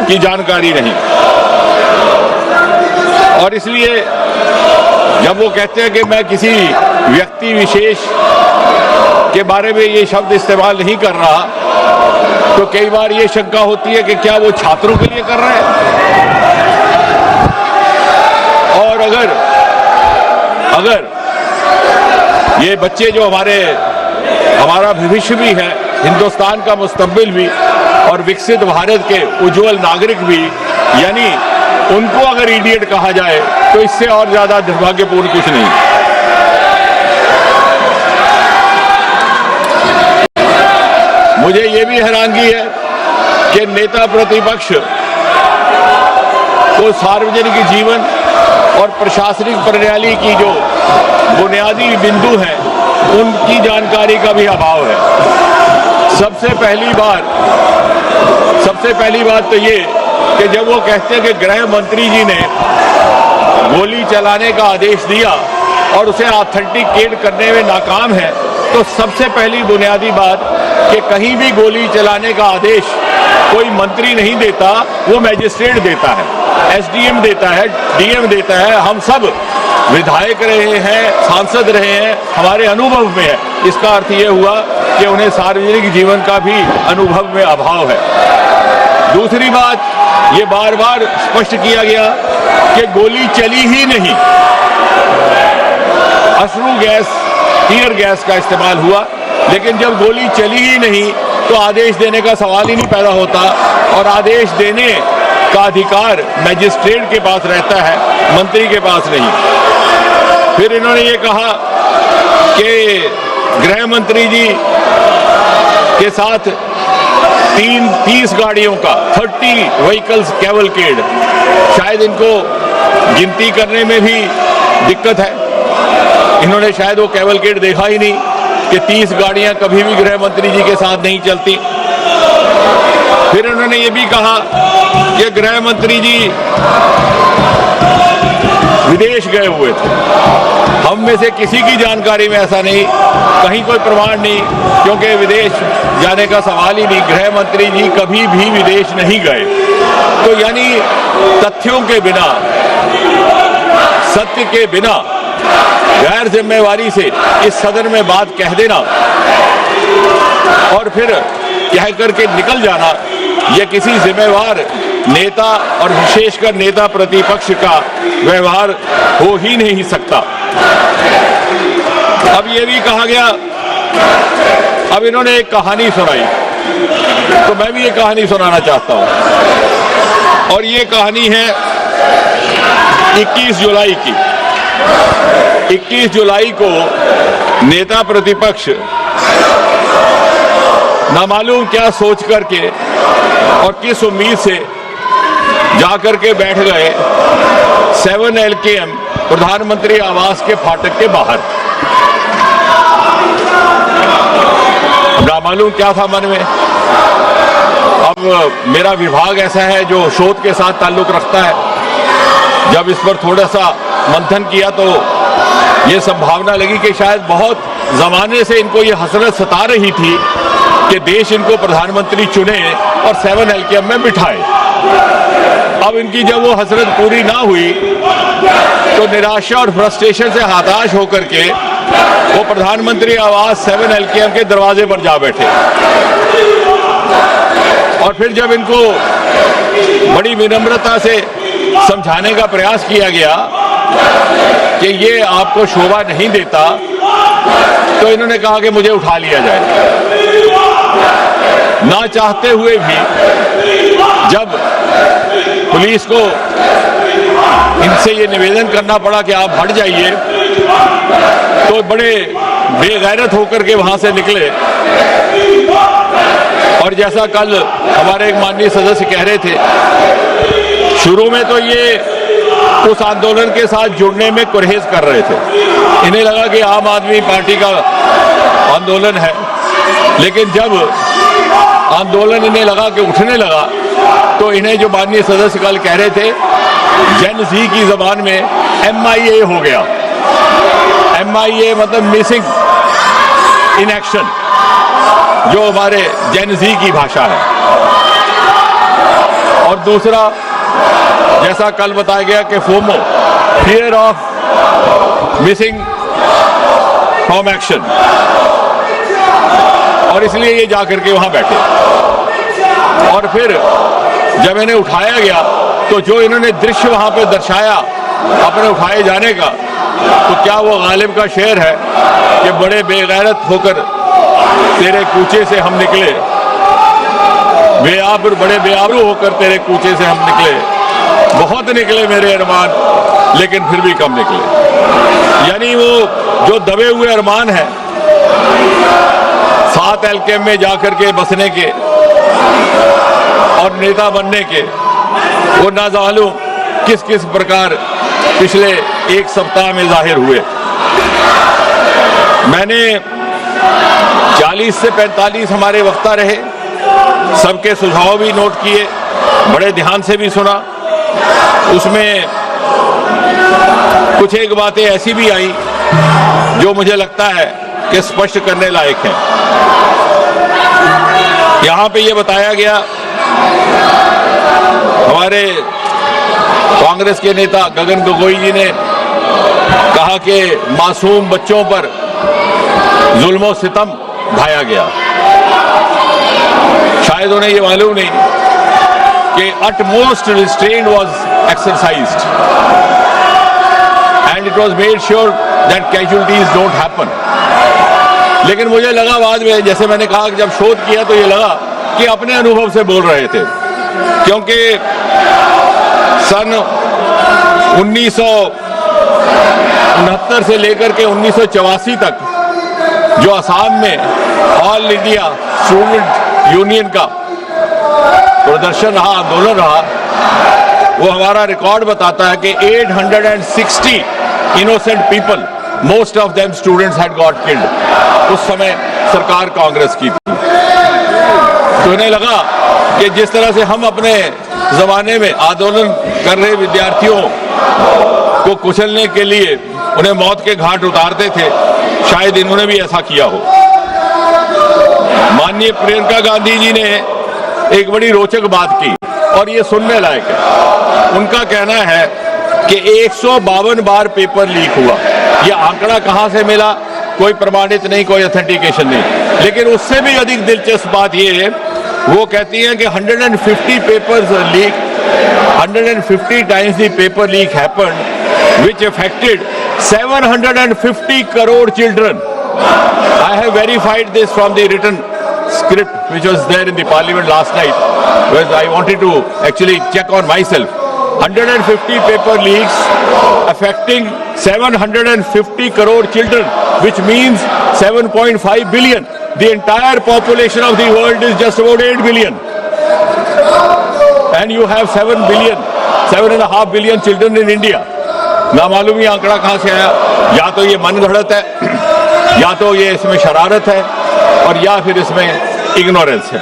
की जानकारी नहीं। और इसलिए जब वो कहते हैं कि मैं किसी व्यक्ति विशेष के बारे में ये शब्द इस्तेमाल नहीं कर रहा, तो कई बार ये शंका होती है कि क्या वो छात्रों के लिए कर रहे हैं। और अगर ये बच्चे जो हमारा भविष्य भी है, हिंदुस्तान का मुस्तकबिल भी और विकसित भारत के उज्जवल नागरिक भी, यानी उनको अगर इडियट कहा जाए तो इससे और ज्यादा दुर्भाग्यपूर्ण कुछ नहीं। मुझे ये भी हैरानगी है कि नेता प्रतिपक्ष को सार्वजनिक जीवन और प्रशासनिक प्रणाली की जो बुनियादी बिंदु हैं उनकी जानकारी का भी अभाव है। सबसे पहली बात तो ये कि जब वो कहते हैं कि गृह मंत्री जी ने गोली चलाने का आदेश दिया और उसे ऑथेंटिकेट करने में नाकाम है, तो सबसे पहली बुनियादी बात कि कहीं भी गोली चलाने का आदेश कोई मंत्री नहीं देता, वो मैजिस्ट्रेट देता है, एसडीएम देता है, डीएम देता है। हम सब विधायक रहे हैं, सांसद रहे हैं, हमारे अनुभव में है। इसका अर्थ ये हुआ कि उन्हें सार्वजनिक जीवन का भी अनुभव में अभाव है। दूसरी बात, ये बार बार स्पष्ट किया गया कि गोली चली ही नहीं, अश्रु गैस, टीयर गैस का इस्तेमाल हुआ, लेकिन जब गोली चली ही नहीं तो आदेश देने का सवाल ही नहीं पैदा होता। और आदेश देने का अधिकार मैजिस्ट्रेट के पास रहता है, मंत्री के पास नहीं। फिर इन्होंने ये कहा कि गृह मंत्री जी के साथ 30 गाड़ियों का 30 व्हीकल्स कैवलकेड, शायद इनको गिनती करने में भी दिक्कत है। इन्होंने शायद वो कैवलकेड देखा ही नहीं कि 30 गाड़ियां कभी भी गृह मंत्री जी के साथ नहीं चलती। फिर उन्होंने ये भी कहा कि गृह मंत्री जी विदेश गए हुए थे। हम में से किसी की जानकारी में ऐसा नहीं, कहीं कोई प्रमाण नहीं, क्योंकि विदेश जाने का सवाल ही नहीं। गृह मंत्री जी कभी भी विदेश नहीं गए। तो यानी तथ्यों के बिना, सत्य के बिना गैर जिम्मेवारी से इस सदन में बात कह देना और फिर कह करके निकल जाना, यह किसी जिम्मेवार नेता और विशेषकर नेता प्रतिपक्ष का व्यवहार हो ही नहीं सकता। अब यह भी कहा गया, अब इन्होंने एक कहानी सुनाई, तो मैं भी एक कहानी सुनाना चाहता हूं। और ये कहानी है 21 जुलाई की। 21 जुलाई को नेता प्रतिपक्ष नामालूम क्या सोच करके और किस उम्मीद से जाकर के बैठ गए 7 LKM प्रधानमंत्री आवास के फाटक के बाहर। नामालूम क्या था मन में। अब मेरा विभाग ऐसा है जो शोध के साथ ताल्लुक रखता है। जब इस पर थोड़ा सा मंथन किया तो ये संभावना लगी कि शायद बहुत जमाने से इनको ये हसरत सता रही थी कि देश इनको प्रधानमंत्री चुने और 7 LKM में बिठाए। अब इनकी जब वो हसरत पूरी ना हुई तो निराशा और फ्रस्ट्रेशन से हताश होकर के वो प्रधानमंत्री आवास 7 LKM के दरवाजे पर जा बैठे। और फिर जब इनको बड़ी विनम्रता से समझाने का प्रयास किया गया कि ये आपको शोभा नहीं देता, तो इन्होंने कहा कि मुझे उठा लिया जाए। ना चाहते हुए भी जब पुलिस को इनसे ये निवेदन करना पड़ा कि आप हट जाइए, तो बड़े बेगैरत होकर के वहां से निकले। और जैसा कल हमारे एक माननीय सदस्य कह रहे थे, शुरू में तो ये उस आंदोलन के साथ जुड़ने में गुरेज कर रहे थे। इन्हें लगा कि आम आदमी पार्टी का आंदोलन है, लेकिन जब आंदोलन इन्हें लगा कि उठने लगा, तो इन्हें जो माननीय सदस्य कल कह रहे थे, जेन ज़ी की जबान में MIA हो गया। MIA मतलब मिसिंग इन एक्शन, जो हमारे जेन ज़ी की भाषा है। और दूसरा, जैसा कल बताया गया कि FOMO, fear of missing from action, और इसलिए ये जाकर के वहां बैठे। और फिर जब इन्हें उठाया गया तो जो इन्होंने दृश्य वहां पे दर्शाया अपने उठाए जाने का, तो क्या वो गालिब का शेर है कि बड़े बेगैरत होकर तेरे कूचे से हम निकले, बड़े बेआबरू होकर तेरे कूचे से हम निकले, बहुत निकले मेरे अरमान लेकिन फिर भी कम निकले। यानी वो जो दबे हुए अरमान है 7 एलकेएम में जाकर के बसने के और नेता बनने के, वो ना मालूम किस किस प्रकार पिछले एक सप्ताह में जाहिर हुए। मैंने 40 से 45 हमारे वक्ता रहे, सबके सुझाव भी नोट किए, बड़े ध्यान से भी सुना। उसमें कुछ एक बातें ऐसी भी आई जो मुझे लगता है कि स्पष्ट करने लायक है। यहां पे ये बताया गया, हमारे कांग्रेस के नेता गगन गोगोई जी ने कहा कि मासूम बच्चों पर जुल्म और सितम ढाया गया। शायद उन्हें ये मालूम नहीं कि utmost restraint was exercised and it was made sure that casualties don't happen. लेकिन मुझे लगा बाद में, जैसे मैंने कहा कि जब शोध किया तो ये लगा कि अपने अनुभव से बोल रहे थे, क्योंकि सन 1969 से लेकर के 1984 तक जो असम में ऑल इंडिया स्टूडेंट यूनियन का प्रदर्शन रहा, आंदोलन रहा, वो हमारा रिकॉर्ड बताता है कि 860 innocent people, most of them students had got killed. उस समय सरकार कांग्रेस की थी। तो इन्हें लगा कि जिस तरह से हम अपने जमाने में आंदोलन कर रहे विद्यार्थियों को कुचलने के लिए उन्हें मौत के घाट उतारते थे, शायद इन्होंने भी ऐसा किया हो। माननीय प्रियंका गांधी जी ने एक बड़ी रोचक बात की और ये सुनने लायक है। उनका कहना है कि 152 बार पेपर लीक हुआ। यह आंकड़ा कहां से मिला कोई प्रमाणित नहीं, कोई ऑथेंटिकेशन नहीं, लेकिन उससे भी अधिक दिलचस्प बात यह है, वो कहती हैं कि 150 papers leak, 150 times the paper leak happened, which affected 750 crore children. I have verified this from the written script which was there in the parliament last night, because I wanted to actually check on myself. 150 paper leaks affecting 750 crore children, which means 7.5 billion. The entire population of the world is just about 8 billion. And you have 7.5 billion children in India. ना मालूम ये आंकड़ा कहां से आया। या तो ये मन घड़त है, या तो ये इसमें शरारत है, और या फिर इसमें इग्नोरेंस है।